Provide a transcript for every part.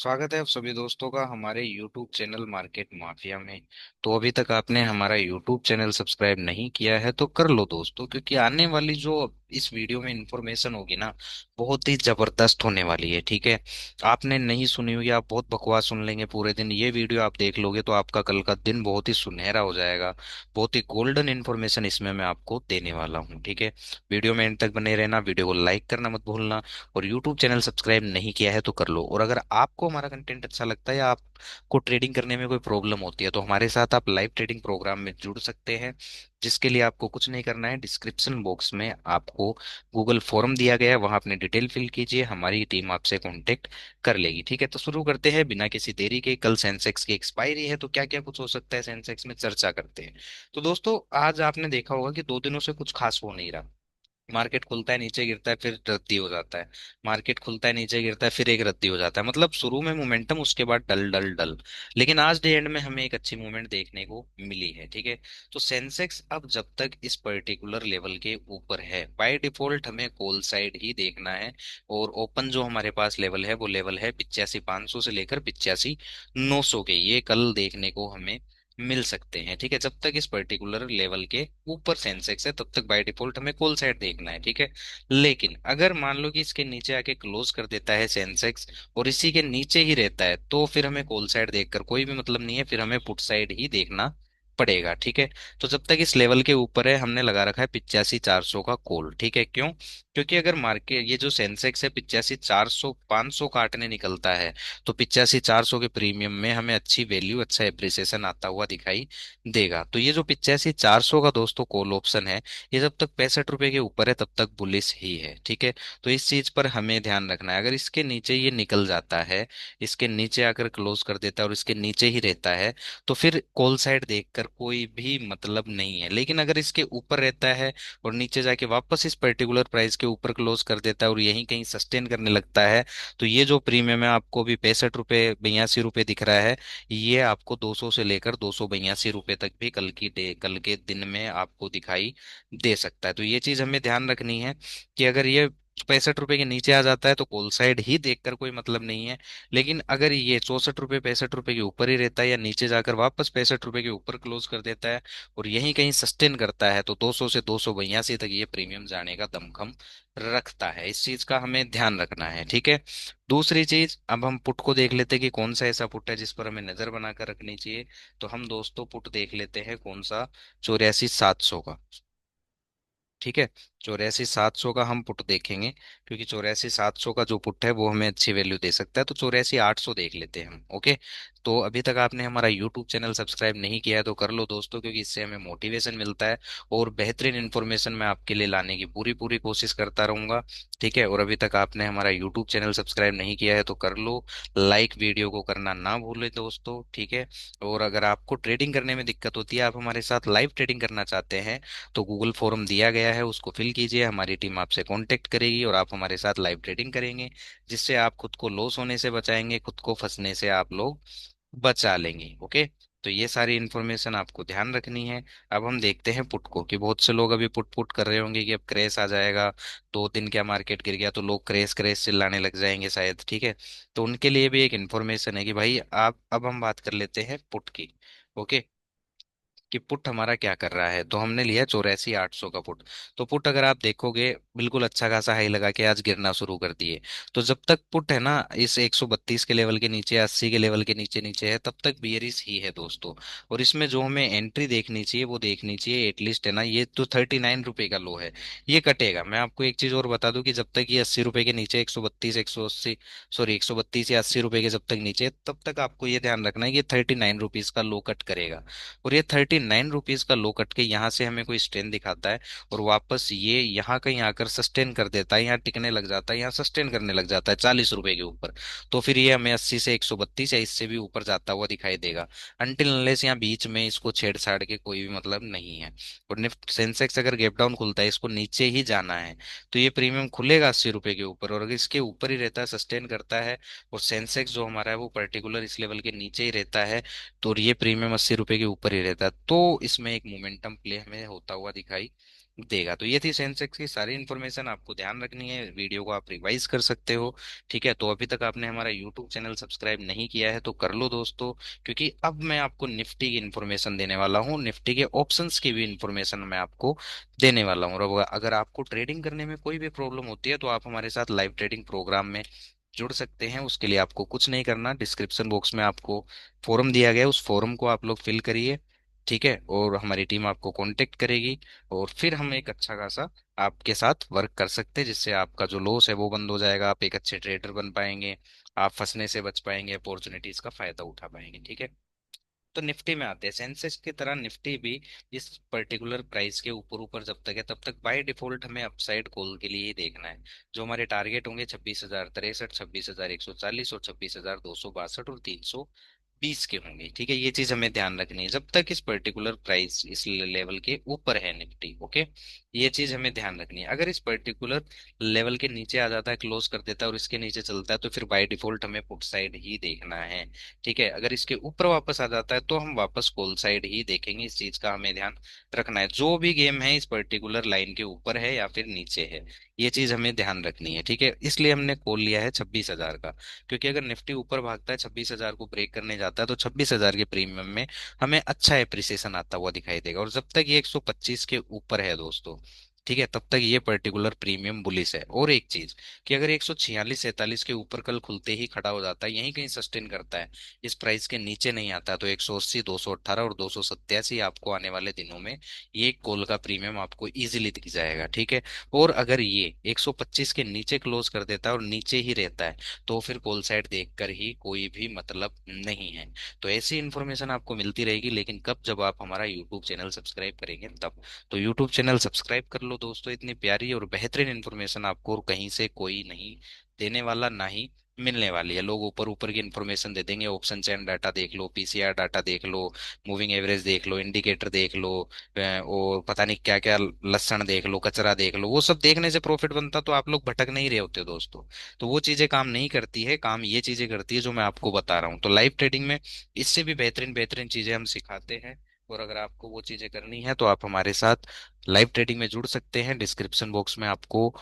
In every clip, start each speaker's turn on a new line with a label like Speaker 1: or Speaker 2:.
Speaker 1: स्वागत है आप सभी दोस्तों का हमारे YouTube चैनल मार्केट माफिया में। तो अभी तक आपने हमारा YouTube चैनल सब्सक्राइब नहीं किया है तो कर लो दोस्तों, क्योंकि आने वाली जो इस वीडियो में इंफॉर्मेशन होगी ना, बहुत ही जबरदस्त होने वाली है। ठीक है, आपने नहीं सुनी होगी, आप बहुत बकवास सुन लेंगे पूरे दिन। ये वीडियो आप देख लोगे तो आपका कल का दिन बहुत ही सुनहरा हो जाएगा। बहुत ही गोल्डन इन्फॉर्मेशन इसमें मैं आपको देने वाला हूँ। ठीक है, वीडियो में एंड तक बने रहना, वीडियो को लाइक करना मत भूलना। और यूट्यूब चैनल सब्सक्राइब नहीं किया है तो कर लो। और अगर आपको हमारा कंटेंट अच्छा लगता है या आपको ट्रेडिंग करने में कोई प्रॉब्लम होती है तो हमारे साथ आप लाइव ट्रेडिंग प्रोग्राम में जुड़ सकते हैं। जिसके लिए आपको कुछ नहीं करना है, डिस्क्रिप्शन बॉक्स में आपको गूगल फॉर्म दिया गया है, वहां अपने डिटेल फिल कीजिए, हमारी टीम आपसे कांटेक्ट कर लेगी। ठीक है, तो शुरू करते हैं बिना किसी देरी के। कल सेंसेक्स की एक्सपायरी है तो क्या क्या कुछ हो सकता है सेंसेक्स में चर्चा करते हैं। तो दोस्तों, आज आपने देखा होगा कि 2 दिनों से कुछ खास हो नहीं रहा। मार्केट खुलता है, नीचे गिरता है, फिर रद्दी हो जाता है। मार्केट खुलता है, नीचे गिरता है, फिर एक रद्दी हो जाता है। मतलब शुरू में मोमेंटम, उसके बाद डल डल डल। लेकिन आज डे एंड में हमें एक अच्छी मूवमेंट देखने को मिली है। ठीक है, तो सेंसेक्स अब जब तक इस पर्टिकुलर लेवल के ऊपर है, बाय डिफॉल्ट हमें कॉल साइड ही देखना है। और ओपन जो हमारे पास लेवल है वो लेवल है 85,500 से लेकर 85,900 के, ये कल देखने को हमें मिल सकते हैं। ठीक है, जब तक इस पर्टिकुलर लेवल के ऊपर सेंसेक्स है तब तक बाय डिफॉल्ट हमें कॉल साइड देखना है। ठीक है, लेकिन अगर मान लो कि इसके नीचे आके क्लोज कर देता है सेंसेक्स और इसी के नीचे ही रहता है तो फिर हमें कॉल साइड देखकर कोई भी मतलब नहीं है, फिर हमें पुट साइड ही देखना पड़ेगा। ठीक है, तो जब तक इस लेवल के ऊपर है हमने लगा रखा है 85,400 का कॉल। ठीक है, क्यों? क्योंकि अगर मार्केट ये जो सेंसेक्स है 85,400 500 काटने निकलता है तो 85,400 के प्रीमियम में हमें अच्छी वैल्यू, अच्छा एप्रिसिएशन आता हुआ दिखाई देगा। तो ये जो 85,400 का दोस्तों कॉल ऑप्शन है, ये जब तक 65 रुपए के ऊपर है तब तक बुलिश ही है। ठीक है, तो इस चीज पर हमें ध्यान रखना है। अगर इसके नीचे ये निकल जाता है, इसके नीचे आकर क्लोज कर देता है और इसके नीचे ही रहता है, तो फिर कॉल साइड देखकर कोई भी मतलब नहीं है। लेकिन अगर इसके ऊपर रहता है और नीचे जाके वापस इस पर्टिकुलर प्राइस के ऊपर क्लोज कर देता है और यहीं कहीं सस्टेन करने लगता है, तो ये जो प्रीमियम है आपको भी 65 रुपये 82 रुपये दिख रहा है, ये आपको 200 से लेकर 282 रुपये तक भी कल के दिन में आपको दिखाई दे सकता है। तो ये चीज हमें ध्यान रखनी है कि अगर ये 65 रुपये के नीचे आ जाता है तो कॉल साइड ही देखकर कोई मतलब नहीं है। लेकिन अगर ये 64 रुपये 65 रुपये के ऊपर ही रहता है या नीचे जाकर वापस 65 रुपये के ऊपर क्लोज कर देता है और यहीं कहीं सस्टेन करता है, तो 200 से 282 तक ये प्रीमियम जाने का दमखम रखता है। इस चीज का हमें ध्यान रखना है। ठीक है, दूसरी चीज, अब हम पुट को देख लेते हैं कि कौन सा ऐसा पुट है जिस पर हमें नजर बनाकर रखनी चाहिए। तो हम दोस्तों पुट देख लेते हैं कौन सा, 84,700 का। ठीक है, 84,700 का हम पुट देखेंगे, क्योंकि 84,700 का जो पुट है वो हमें अच्छी वैल्यू दे सकता है। तो 84,800 देख लेते हैं हम। ओके, तो अभी तक आपने हमारा यूट्यूब चैनल सब्सक्राइब नहीं किया है तो कर लो दोस्तों, क्योंकि इससे हमें मोटिवेशन मिलता है और बेहतरीन इन्फॉर्मेशन मैं आपके लिए लाने की पूरी पूरी कोशिश करता रहूंगा। ठीक है, और अभी तक आपने हमारा यूट्यूब चैनल सब्सक्राइब नहीं किया है तो कर लो। लाइक वीडियो को करना ना भूलें दोस्तों। ठीक है, और अगर आपको ट्रेडिंग करने में दिक्कत होती है, आप हमारे साथ लाइव ट्रेडिंग करना चाहते हैं, तो गूगल फॉर्म दिया गया है, उसको फिल कीजिए, हमारी टीम आपसे कांटेक्ट करेगी और आप हमारे साथ लाइव ट्रेडिंग करेंगे। जिससे आप खुद को लॉस होने से बचाएंगे, खुद को फंसने से आप लोग बचा लेंगे। ओके, तो ये सारी इन्फॉर्मेशन आपको ध्यान रखनी है। अब हम देखते हैं पुट को, कि बहुत से लोग अभी पुट पुट कर रहे होंगे कि अब क्रैश आ जाएगा, 2 दिन क्या मार्केट गिर गया तो लोग क्रैश क्रैश चिल्लाने लग जाएंगे शायद। ठीक है, तो उनके लिए भी एक इन्फॉर्मेशन है कि भाई आप, अब हम बात कर लेते हैं पुट की। ओके, कि पुट हमारा क्या कर रहा है। तो हमने लिया 84,800 का पुट। तो पुट अगर आप देखोगे, बिल्कुल अच्छा खासा हाई लगा के आज गिरना शुरू कर दिए। तो जब तक पुट है ना इस 132 के लेवल के नीचे, 80 के लेवल के नीचे नीचे है, तब तक बियरिश ही है दोस्तों। और इसमें जो हमें एंट्री देखनी चाहिए वो देखनी चाहिए एटलीस्ट, है ना, ये तो 39 रुपए का लो है, ये कटेगा। मैं आपको एक चीज और बता दूं कि जब तक ये 80 रुपए के नीचे, 132 180, सॉरी 132 या 80 रुपए के जब तक नीचे है, तब तक आपको ये ध्यान रखना है कि 39 रुपीज का लो कट करेगा। और ये 39 रुपीज का लो कट के यहाँ से हमें कोई स्ट्रेंथ दिखाता है और वापस ये यहाँ कहीं आकर सस्टेन कर देता है, यहाँ टिकने लग जाता है, यहाँ सस्टेन करने लग जाता है 40 रुपए के ऊपर, तो फिर ये हमें 80 से 132 या इससे भी ऊपर जाता हुआ दिखाई देगा। अनटिल अनलेस यहाँ बीच में इसको छेड़छाड़ के कोई भी मतलब नहीं है। और निफ्ट सेंसेक्स अगर गैप डाउन खुलता है, इसको नीचे ही जाना है, तो ये प्रीमियम खुलेगा 80 रुपए के ऊपर, और अगर इसके ऊपर ही रहता है, सस्टेन करता है, और सेंसेक्स जो हमारा है वो पर्टिकुलर इस लेवल के नीचे ही रहता है, तो ये प्रीमियम 80 रुपए के ऊपर ही रहता है, तो इसमें एक मोमेंटम प्ले हमें होता हुआ दिखाई देगा। तो ये थी सेंसेक्स की सारी इन्फॉर्मेशन, आपको ध्यान रखनी है, वीडियो को आप रिवाइज कर सकते हो। ठीक है, तो अभी तक आपने हमारा यूट्यूब चैनल सब्सक्राइब नहीं किया है तो कर लो दोस्तों, क्योंकि अब मैं आपको निफ्टी की इन्फॉर्मेशन देने वाला हूँ, निफ्टी के ऑप्शंस की भी इन्फॉर्मेशन मैं आपको देने वाला हूँ। और अगर आपको ट्रेडिंग करने में कोई भी प्रॉब्लम होती है तो आप हमारे साथ लाइव ट्रेडिंग प्रोग्राम में जुड़ सकते हैं। उसके लिए आपको कुछ नहीं करना, डिस्क्रिप्शन बॉक्स में आपको फॉर्म दिया गया है, उस फॉर्म को आप लोग फिल करिए। ठीक है, और हमारी टीम आपको कांटेक्ट करेगी, और फिर हम एक अच्छा खासा आपके साथ वर्क कर सकते हैं, जिससे आपका जो लॉस है वो बंद हो जाएगा, आप एक अच्छे ट्रेडर बन पाएंगे, आप फंसने से बच पाएंगे, अपॉर्चुनिटीज का फायदा उठा पाएंगे। ठीक है, तो निफ्टी में आते हैं। सेंसेक्स की तरह निफ्टी भी इस पर्टिकुलर प्राइस के ऊपर ऊपर जब तक है तब तक बाय डिफॉल्ट हमें अपसाइड कॉल के लिए ही देखना है। जो हमारे टारगेट होंगे 26,063, 26,140 और 26,262 और 320 के होंगे। ठीक है, ये चीज हमें ध्यान रखनी है जब तक इस पर्टिकुलर प्राइस इस लेवल के ऊपर है निफ्टी। ओके, ये चीज हमें ध्यान रखनी है। अगर इस पर्टिकुलर लेवल के नीचे आ जाता है, क्लोज कर देता है और इसके नीचे चलता है, तो फिर बाय डिफॉल्ट हमें पुट साइड ही देखना है। ठीक है, अगर इसके ऊपर वापस आ जाता है तो हम वापस कॉल साइड ही देखेंगे। इस चीज का हमें ध्यान रखना है, जो भी गेम है इस पर्टिकुलर लाइन के ऊपर है या फिर नीचे है, ये चीज हमें ध्यान रखनी है। ठीक है, इसलिए हमने कॉल लिया है 26,000 का, क्योंकि अगर निफ्टी ऊपर भागता है 26,000 को ब्रेक करने जाता है तो 26,000 के प्रीमियम में हमें अच्छा एप्रिसिएशन आता हुआ दिखाई देगा। और जब तक ये 125 के ऊपर है दोस्तों, ठीक है, तब तक ये पर्टिकुलर प्रीमियम बुलिस है। और एक चीज कि अगर 146 47 के ऊपर कल खुलते ही खड़ा हो जाता है, यहीं कहीं सस्टेन करता है, इस प्राइस के नीचे नहीं आता, तो 180 218 और 287 आपको आने वाले दिनों में ये कॉल का प्रीमियम आपको इजीली दिख जाएगा। ठीक है, और अगर ये 125 के नीचे क्लोज कर देता है और नीचे ही रहता है, तो फिर कॉल साइड देखकर ही कोई भी मतलब नहीं है। तो ऐसी इन्फॉर्मेशन आपको मिलती रहेगी, लेकिन कब, जब आप हमारा यूट्यूब चैनल सब्सक्राइब करेंगे तब। तो यूट्यूब चैनल सब्सक्राइब कर लो दोस्तों, इतनी प्यारी और बेहतरीन इन्फॉर्मेशन आपको और कहीं से कोई नहीं देने वाला, ना ही मिलने वाली है। लोग ऊपर ऊपर की इन्फॉर्मेशन दे देंगे, ऑप्शन चैन डाटा देख लो, पीसीआर डाटा देख लो, मूविंग एवरेज देख लो, इंडिकेटर देख लो, और पता नहीं क्या क्या, लक्षण देख लो, कचरा देख लो। वो सब देखने से प्रॉफिट बनता तो आप लोग भटक नहीं रहे होते दोस्तों। तो वो चीजें काम नहीं करती है, काम ये चीजें करती है जो मैं आपको बता रहा हूँ। तो लाइव ट्रेडिंग में इससे भी बेहतरीन बेहतरीन चीजें हम सिखाते हैं। और अगर आपको वो चीजें करनी है तो आप हमारे साथ लाइव ट्रेडिंग में जुड़ सकते हैं। डिस्क्रिप्शन बॉक्स में आपको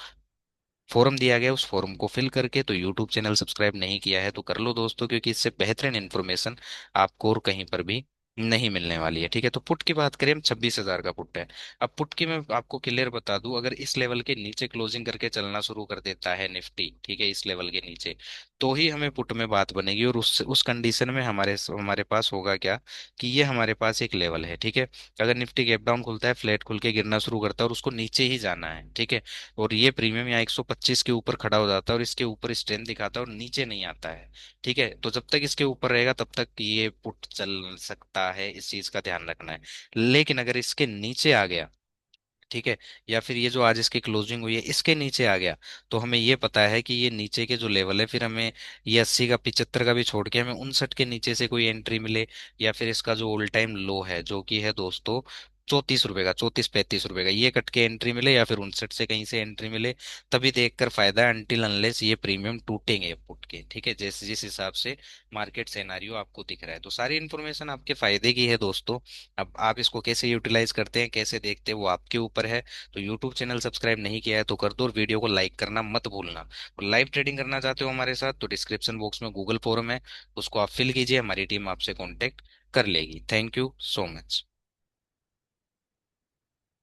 Speaker 1: फोरम दिया गया है, उस फोरम को फिल करके, तो यूट्यूब चैनल सब्सक्राइब नहीं किया है तो कर लो दोस्तों, क्योंकि इससे बेहतरीन इन्फॉर्मेशन आपको और कहीं पर भी नहीं मिलने वाली है। ठीक है, तो पुट की बात करें, हम 26,000 का पुट है। अब पुट की मैं आपको क्लियर बता दूं, अगर इस लेवल के नीचे क्लोजिंग करके चलना शुरू कर देता है निफ्टी, ठीक है, इस लेवल के नीचे, तो ही हमें पुट में बात बनेगी। और उस कंडीशन में हमारे हमारे पास होगा क्या, कि ये हमारे पास एक लेवल है। ठीक है, अगर निफ्टी गैप डाउन खुलता है, फ्लैट खुल के गिरना शुरू करता है और उसको नीचे ही जाना है, ठीक है, और ये प्रीमियम यहाँ 125 के ऊपर खड़ा हो जाता है और इसके ऊपर स्ट्रेंथ दिखाता है और नीचे नहीं आता है, ठीक है, तो जब तक इसके ऊपर रहेगा तब तक ये पुट चल सकता है, इस चीज का ध्यान रखना है। लेकिन अगर इसके नीचे आ गया, ठीक है, या फिर ये जो आज इसकी क्लोजिंग हुई है इसके नीचे आ गया, तो हमें ये पता है कि ये नीचे के जो लेवल है, फिर हमें ये 80 का 75 का भी छोड़ के हमें 59 के नीचे से कोई एंट्री मिले, या फिर इसका जो ऑल टाइम लो है जो कि है दोस्तों 34 रुपए का, 34 35 रुपए का, ये कट के एंट्री मिले, या फिर 59 से कहीं से एंट्री मिले, तभी देखकर फायदा है, अनटिल अनलेस ये प्रीमियम टूटेंगे पुट के। ठीक है, जैसे जिस हिसाब से मार्केट सिनेरियो आपको दिख रहा है, तो सारी इन्फॉर्मेशन आपके फायदे की है दोस्तों। अब आप इसको कैसे यूटिलाइज करते हैं, कैसे देखते हैं, वो आपके ऊपर है। तो यूट्यूब चैनल सब्सक्राइब नहीं किया है तो कर दो, और वीडियो को लाइक करना मत भूलना। और लाइव ट्रेडिंग करना चाहते हो हमारे साथ, तो डिस्क्रिप्शन बॉक्स में गूगल फॉर्म है, उसको आप फिल कीजिए, हमारी टीम आपसे कांटेक्ट कर लेगी। Thank you so much.